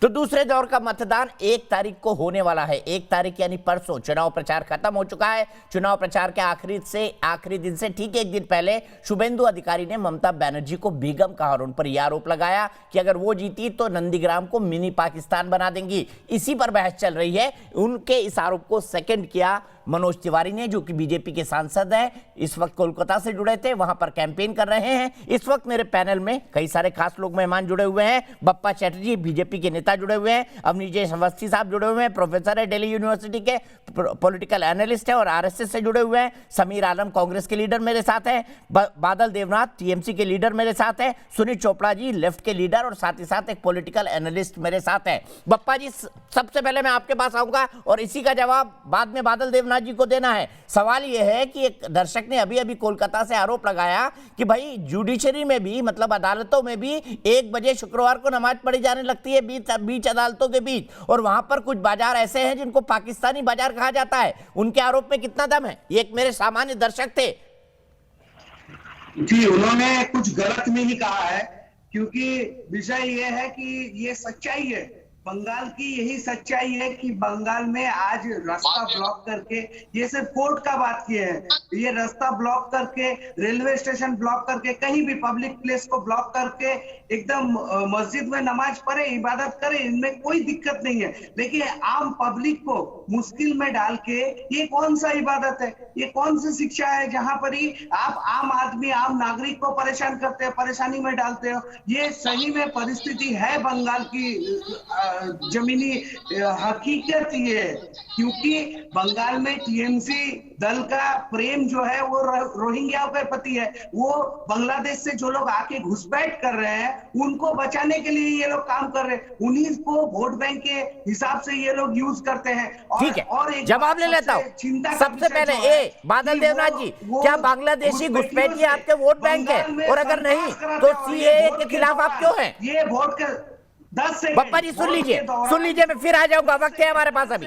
तो दूसरे दौर का मतदान 1 तारीख को होने वाला है। 1 तारीख यानी परसों चुनाव प्रचार खत्म हो चुका है। चुनाव प्रचार के आखिरी दिन से ठीक 1 दिन पहले शुभेंदु अधिकारी ने ममता बनर्जी को बेगम कहा और उन पर यह आरोप लगाया कि अगर वो जीती तो नंदीग्राम को मिनी पाकिस्तान बना देंगी। इसी पर बहस चल रही है। उनके इस आरोप को सेकंड किया मनोज तिवारी ने, जो कि बीजेपी के सांसद हैं, इस वक्त कोलकाता से जुड़े थे, वहां पर कैंपेन कर रहे हैं। इस वक्त मेरे पैनल में कई सारे खास लोग मेहमान जुड़े हुए हैं। बप्पा चैटर्जी बीजेपी के नेता जुड़े हुए हैं, अवनीश अवस्थी साहब जुड़े हुए हैं, प्रोफेसर है, दिल्ली यूनिवर्सिटी के पॉलिटिकल एनालिस्ट है और आरएसएस से जुड़े हुए हैं। समीर आलम कांग्रेस के लीडर मेरे साथ है, बादल देवनाथ टीएमसी के लीडर मेरे साथ है, सुनील चोपड़ा जी लेफ्ट के लीडर और साथ ही साथ एक पॉलिटिकल एनालिस्ट मेरे साथ है। बप्पा जी, सबसे पहले मैं आपके पास आऊंगा और इसी का जवाब बाद में बादल देवनाथ जी को देना है। सवाल यह है कि एक दर्शक ने अभी अभी कोलकाता से आरोप लगाया कि भाई जुडिशरी में भी, मतलब अदालतों में भी 1 बजे शुक्रवार को नमाज पढ़ी जाने लगती है बीच अदालतों के बीच, और वहां पर कुछ बाजार ऐसे हैं जिनको पाकिस्तानी बाजार कहा जाता है। उनके आरोप में कितना दम है? ये एक मेरे सामान्य दर्शक थे जी, उन्होंने कुछ गलत नहीं कहा है, क्योंकि विषय ये है कि ये सच्चाई है। बंगाल की यही सच्चाई है कि बंगाल में आज रास्ता ब्लॉक करके, ये सिर्फ कोर्ट का बात किए हैं, ये रास्ता ब्लॉक करके, रेलवे स्टेशन ब्लॉक करके, कहीं भी पब्लिक प्लेस को ब्लॉक करके एकदम मस्जिद में नमाज पढ़े, इबादत करे, इनमें कोई दिक्कत नहीं है। लेकिन आम पब्लिक को मुश्किल में डाल के ये कौन सा इबादत है, ये कौन सी शिक्षा है जहां पर ही आप आम आदमी, आम नागरिक को परेशान करते हो, परेशानी में डालते हो। ये सही में परिस्थिति है बंगाल की जमीनी हकीकत ये, क्योंकि बंगाल में टीएमसी दल का प्रेम जो है वो रोहिंग्याओं के प्रति है। वो बांग्लादेश से जो लोग आके घुसपैठ कर रहे हैं उनको बचाने के लिए ये लोग काम कर रहे हैं, उन्हीं को वोट बैंक के हिसाब से ये लोग यूज करते हैं। ठीक है, और जवाब ले लेता हूँ। सबसे पहले बादल देवनाथ जी, क्या बांग्लादेशी घुसपैठिए आपके वोट बैंक है? और अगर नहीं तो सीएए के खिलाफ आप क्यों हैं? ये वोट के 10 सेकंड बप्पा जी सुन लीजिए, मैं फिर आ जाऊंगा, वक्त है हमारे पास अभी।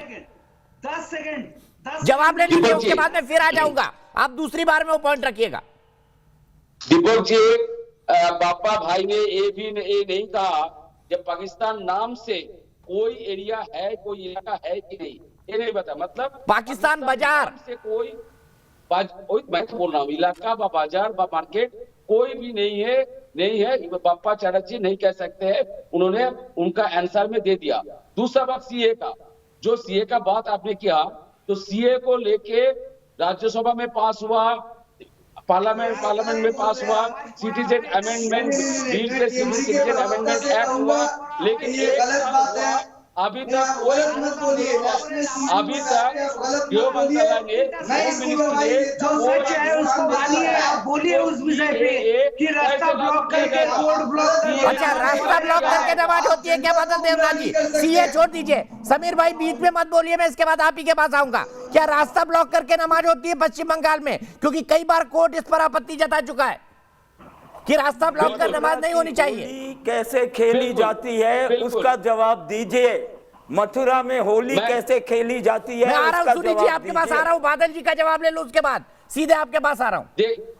10 सेकंड जवाब ले लीजिए, उसके बाद मैं फिर आ जाऊंगा। आप दूसरी बार में वो पॉइंट रखिएगा। दीपक जी, बापा भाई ने ये नहीं कहा जब पाकिस्तान नाम से कोई एरिया है, कोई इलाका है कि नहीं, ये नहीं बता। मतलब पाकिस्तान बाजार से कोई मैं बोल रहा हूँ, इलाका व बाजार व मार्केट कोई भी नहीं है। बप्पा चैटर्जी नहीं कह सकते हैं, उन्होंने उनका आंसर में दे दिया। दूसरा बात सीए का, जो सीए का बात आपने किया, तो सीए को लेके राज्यसभा में पास हुआ, पार्लियामेंट में पास हुआ, सिटीजन अमेंडमेंट बिल से सिटीजन अमेंडमेंट एक्ट हुआ, लेकिन ये गलत बात है। अभी तक गृह मंत्रालय ने, जो सच है उसको मानिए, आप बोलिए उस विषय पे कि रास्ता ब्लॉक करके, रोड ब्लॉक। अच्छा, रास्ता ब्लॉक करके नमाज होती है क्या बादल देवनाथ जी? सीए छोड़ दीजिए, समीर भाई बीच में मत बोलिए, मैं इसके बाद आप ही के पास आऊंगा। क्या रास्ता ब्लॉक करके नमाज होती है पश्चिम बंगाल में? क्योंकि कई बार कोर्ट इस पर आपत्ति जता चुका है कि रास्ता ब्लॉक कर नमाज नहीं होनी चाहिए। कैसे खेली जाती है उसका जवाब दीजिए। मथुरा में होली कैसे खेली जाती है? मैं आ रहा हूँ, सुनील जी आपके पास आ रहा हूँ, बादल जी का जवाब ले लो, उसके बाद सीधे आपके पास आ रहा हूँ।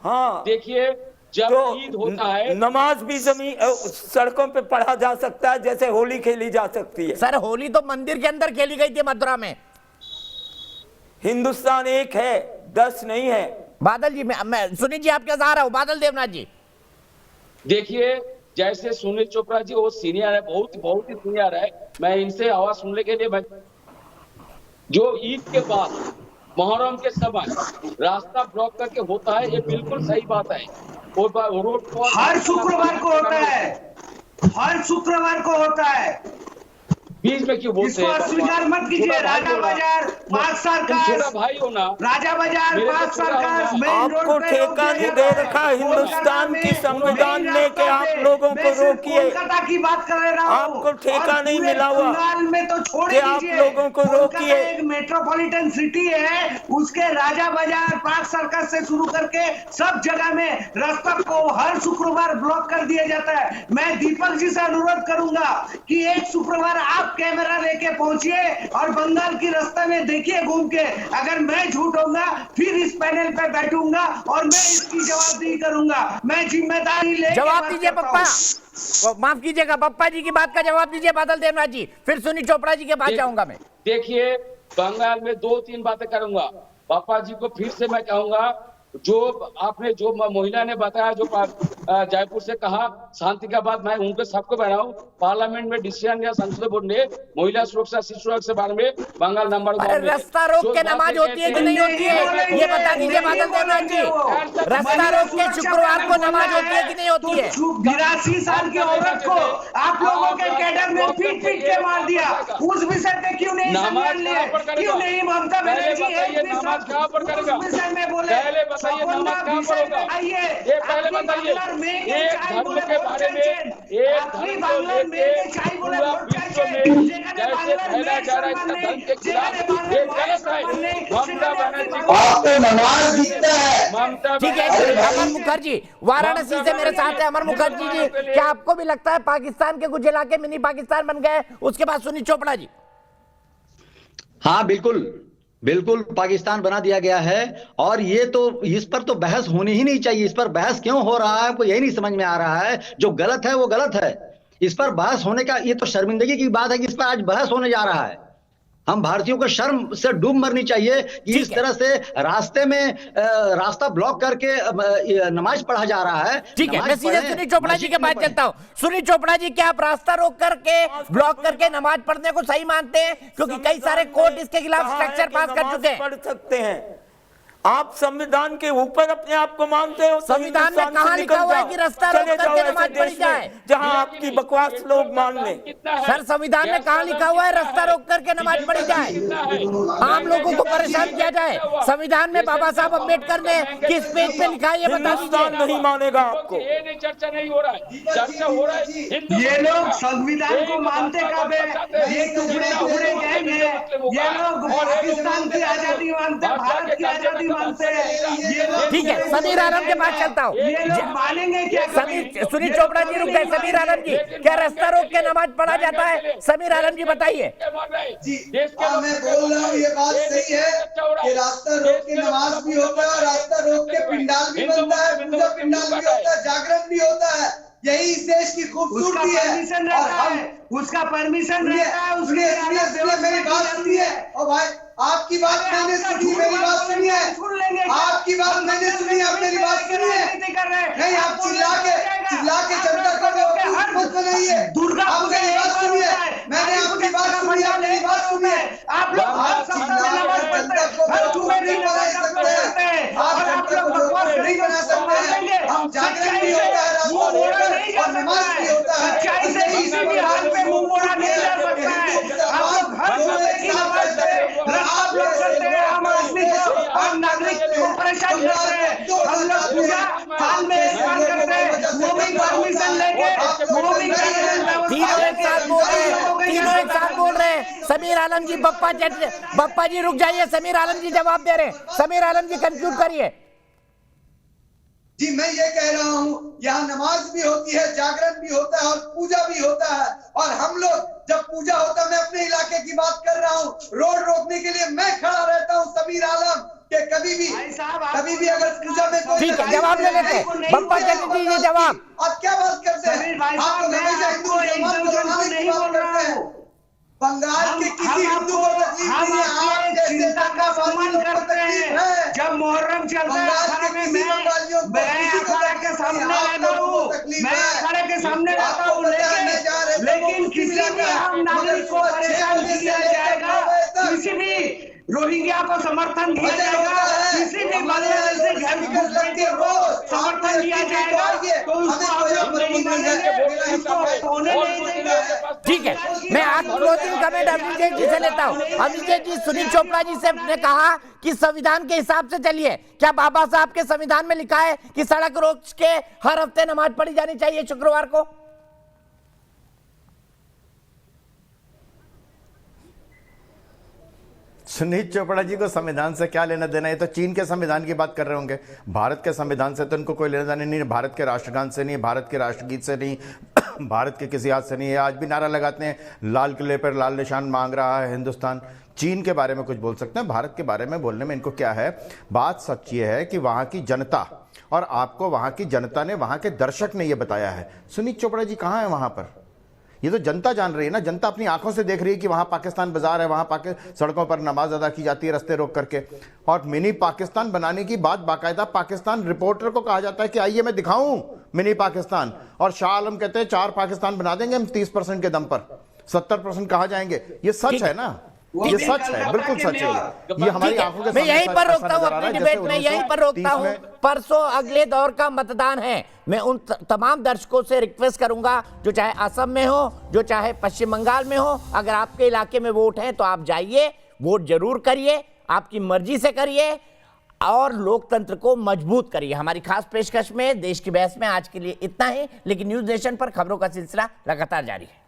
हाँ, देखिए, जब ईद होता है नमाज भी सड़कों पे पढ़ा जा सकता है जैसे होली खेली जा सकती है। सर, होली तो मंदिर के अंदर खेली गई थी मथुरा में। हिंदुस्तान एक है, 10 नहीं है। बादल जी, मैं सुनील जी आपके साथ आ रहा हूँ। बादल देवनाथ जी देखिए, जैसे सुनील चोपड़ा जी वो सीनियर है, बहुत ही सीनियर है, मैं इनसे आवाज सुनने के लिए जो ईद के बाद मुहर्रम के समय रास्ता ब्लॉक करके होता है, ये बिल्कुल सही बात है। रोड हर शुक्रवार को होता है, हर शुक्रवार को होता है। बीच में क्यों बोलते हैं? स्वीकार मत कीजिए। राजा बाजार, पाक सर्कस, भाई हो ना, राजा बाजार, पाक सर्कस, मेन रोड आपको ठेका नहीं दे रखा हिंदुस्तान की संविधान ने कि आप लोगों को रोकिए। कोलकाता की बात कर रहा हूं, आपको ठेका नहीं मिला हुआ बंगाल में तो छोड़ कि आप लोगों को रोकिए। एक मेट्रोपॉलिटन सिटी है, उसके राजा बाजार, पाक सर्कस से शुरू करके सब जगह में रास्ता को हर शुक्रवार ब्लॉक कर दिया जाता है। मैं दीपक जी से अनुरोध करूंगा कि एक शुक्रवार आप कैमरा लेके पहुंचिए और बंगाल की रास्ते में देखिए घूम के। अगर मैं झूठ होगा फिर इस पैनल पे बैठूंगा और मैं इसकी जवाबदेही करूंगा। मैं जिम्मेदारी ले जवाब दीजिए पप्पा। माफ कीजिएगा, बप्पा जी की बात का जवाब दीजिए बादल देवनाथ जी, फिर सुनील चोपड़ा जी के पास जाऊंगा मैं। देखिए, बंगाल में 2-3 बातें करूंगा। पापा जी को फिर से मैं कहूंगा, जो आपने जो महिला ने बताया, जो जयपुर से कहा शांति का बात, मैं उनको सबको बनाऊं। पार्लियामेंट में डिसीजन या संसद बोर्ड ने महिला सुरक्षा शिशु सुरक्षा के बारे में बंगाल नंबर 1 में। रास्ता रोक के नमाज होती है कि नहीं होती है, ये बता दीजिए बादल देवनाथ जी। रास्ता रोक के शुक्रवार को नमाज होती है कि नहीं होती है? 82 साल की औरत को आप लोगों के कैडर में पीट के मार दिया, उस विषय पे क्यों नहीं संज्ञान लिए? क्यों नहीं ममता बनर्जी नमाज कहाँ पर करेगा? उस विषय में बोले? पहले बताइए नमाज कहाँ पर होगा? ये पहले बताइए। एक धर्म के बारे में, एक धर्म को लेके पूरा विश्व में जैसे फैला जा रहा है इसका धर्म के खिलाफ, ये गलत है। ममता बनर्जी को नमाज दिखता है। ममता ठीक है, अमर मुखर्जी वाराणसी से मेरे साथ है। अमर मुखर्जी जी, क्या आपको भी लगता है पाकिस्तान के कुछ इलाके मिनी पाकिस्तान बन गए? उसके बाद सुनील चोपड़ा जी। हाँ बिल्कुल बिल्कुल, पाकिस्तान बना दिया गया है, और ये तो इस पर तो बहस होनी ही नहीं चाहिए। इस पर बहस क्यों हो रहा है, आपको यही नहीं समझ में आ रहा है। जो गलत है वो गलत है, इस पर बहस होने का, ये तो शर्मिंदगी की बात है कि इस पर आज बहस होने जा रहा है। हम भारतीयों को शर्म से डूब मरनी चाहिए कि इस तरह से रास्ते में रास्ता ब्लॉक करके नमाज पढ़ा जा रहा है। ठीक है, मैं सीधे सुनील चोपड़ा जी के पास चलता हूँ। सुनील चोपड़ा जी, क्या आप रास्ता रोक करके ब्लॉक करके नमाज पढ़ने को सही मानते हैं? क्योंकि कई सारे कोर्ट इसके खिलाफ स्ट्रक्चर पास कर चुके हैं। पढ़ सकते हैं। आप संविधान के ऊपर अपने आप को मानते हो? संविधान में कहाँ लिखा हुआ है कि रास्ता रोक करके नमाज पढ़ी जाए? जहां आपकी बकवास लोग मान लें। सर, संविधान में कहाँ लिखा हुआ है रास्ता रोक करके नमाज पढ़ी जाए? आम लोगों को परेशान किया जाए। संविधान में बाबा साहब अम्बेडकर ने किस पेज पे लिखा है ये बता हिंदुस्तान दीजिए। नहीं मानेगा आपको। ये नहीं, चर्चा नहीं हो रहा है, चर्चा हो रहा है। ये लोग संविधान को मानते कब है? ये टुकड़े टुकड़े गैंग है। ये लोग पाकिस्तान की आजादी मानते, भारत की आजादी मानते हैं। ये लोग, ठीक है, समीर आलम के पास चलता हूँ। ये लोग मानेंगे क्या? सुनील चोपड़ा जी रुक गए। समीर आलम जी, क्या रास्ता रोक के नमाज पढ़ा जाता है? समीर आलम जी बताइए। जी, मैं बोल रहा हूँ, ये बात सही है कि रास्ता रोक के नमाज भी होता है, रास्ता रोक के पिंडाल भी बनता है, पूजा पिंडाल भी होता है, जागरण भी होता है। यही इस देश की खूबसूरती है। उसका परमिशन रहता है। मेरी बात सुनिए। और भाई, आपकी बात मैंने सुनी, मेरी बात सुनिए। आपकी बात मैंने सुनी, आप मेरी बात सुनिए। नहीं, आप चिल्ला के जनता को मत बनाइए। दुर्गा आप मेरी बात सुनिए, मैंने आपकी बात सुनी, आप मेरी बात सुनिए। आप लोग आप जनता को नहीं बना सकते हैं, आप जनता को नहीं बना सकते हैं। हम जागरण भी होता है, और नमाज भी होता है। सच्चाई से किसी भी हाल पे मुंह मोड़ा नहीं जा सकता है। आप लोग हर समय की नमाज से आप लोग करते हैं, हम आदमी को, हम नागरिक को परेशान करते हैं। हम लोग पूजा हाल में स्नान करते हैं, वो भी परमिशन लेके, वो भी तीनों एक साथ बोल रहे हैं, तीनों एक साथ बोल रहे हैं। समीर आलम जी, बप्पा जी रुक जाइए। समीर आलम जी जवाब दे रहे हैं। समीर आलम जी कंक्लूड करिए। जी, मैं ये कह रहा हूँ, यहाँ नमाज भी होती है, जागरण भी होता है, और पूजा भी होता है। और हम लोग जब पूजा होता है, मैं अपने इलाके की बात कर रहा हूँ, रोड रोकने के लिए मैं खड़ा रहता हूँ। समीर आलम के कभी भी अगर पूजा में कोई, ठीक है, जवाब ले लेते हैं। बप्पा जी ये जवाब। आप क्या बात करते हैं? आप तो हमेशा हिंदू मुसलमान को लड़ाने की बात करते हैं। बंगाल के किसी हिंदू को तकलीफ नहीं है, आप जैसे का सम्मान करते हैं। जब मुहर्रम चलता है, मैं अखाड़े के सामने रहता हूँ, मैं अखाड़े के सामने रहता हूँ, लेकिन किसी भी हम नागरिक को परेशान किया जाएगा, किसी भी रोहिंग्या को समर्थन दिया जाएगा, किसी भी बांग्लादेशी घर को समर्थन दिया जाएगा, तो उसको हम लोग नहीं मानेंगे, उसको होने नहीं देंगे। ठीक है, मैं आज क्लोजिंग कमेंट अभिषेक जी से लेता हूँ। अभिषेक जी, सुनील चोपड़ा जी से ने कहा कि संविधान के हिसाब से चलिए। क्या बाबा साहब के संविधान में लिखा है कि सड़क रोक के हर हफ्ते नमाज पढ़ी जानी चाहिए शुक्रवार को? सुनील चोपड़ा जी को संविधान से क्या लेना देना? ये तो चीन के संविधान की बात कर रहे होंगे। भारत के संविधान से तो इनको कोई लेना देना नहीं है। भारत के राष्ट्रगान से नहीं, भारत के राष्ट्रगीत से नहीं, भारत के किसी याद से नहीं है। आज भी नारा लगाते हैं, लाल किले पर लाल निशान मांग रहा है हिंदुस्तान। चीन के बारे में कुछ बोल सकते हैं, भारत के बारे में बोलने में इनको क्या है। बात सच ये है कि वहां की जनता, और आपको वहां की जनता ने, वहां के दर्शक ने ये बताया है। सुनीत चोपड़ा जी कहां है वहां पर? ये तो जनता जान रही है ना, जनता अपनी आंखों से देख रही है कि वहां पाकिस्तान बाजार है, वहां सड़कों पर नमाज अदा की जाती है रास्ते रोक करके, और मिनी पाकिस्तान बनाने की बात बाकायदा पाकिस्तान रिपोर्टर को कहा जाता है कि आइए मैं दिखाऊं मिनी पाकिस्तान, और शाह आलम कहते हैं 4 पाकिस्तान बना देंगे हम 30% के दम पर, 70% कहा जाएंगे। ये सच है ना, ये सच है, बिल्कुल सच है। ये हमारी आंखों के मैं सामने यहीं पर ऐसा रोकता हूं नजर आ रहा अपनी है डिबेट जैसे में, यहीं पर रोकता 1930 हूं। में परसों अगले दौर का मतदान है। मैं उन तमाम दर्शकों से रिक्वेस्ट करूंगा, जो चाहे असम में हो, जो चाहे पश्चिम बंगाल में हो, अगर आपके इलाके में वोट है तो आप जाइए, वोट जरूर करिए, आपकी मर्जी से करिए और लोकतंत्र को मजबूत करिए। हमारी खास पेशकश में देश की बहस में आज के लिए इतना ही, लेकिन न्यूज नेशन पर खबरों का सिलसिला लगातार जारी है।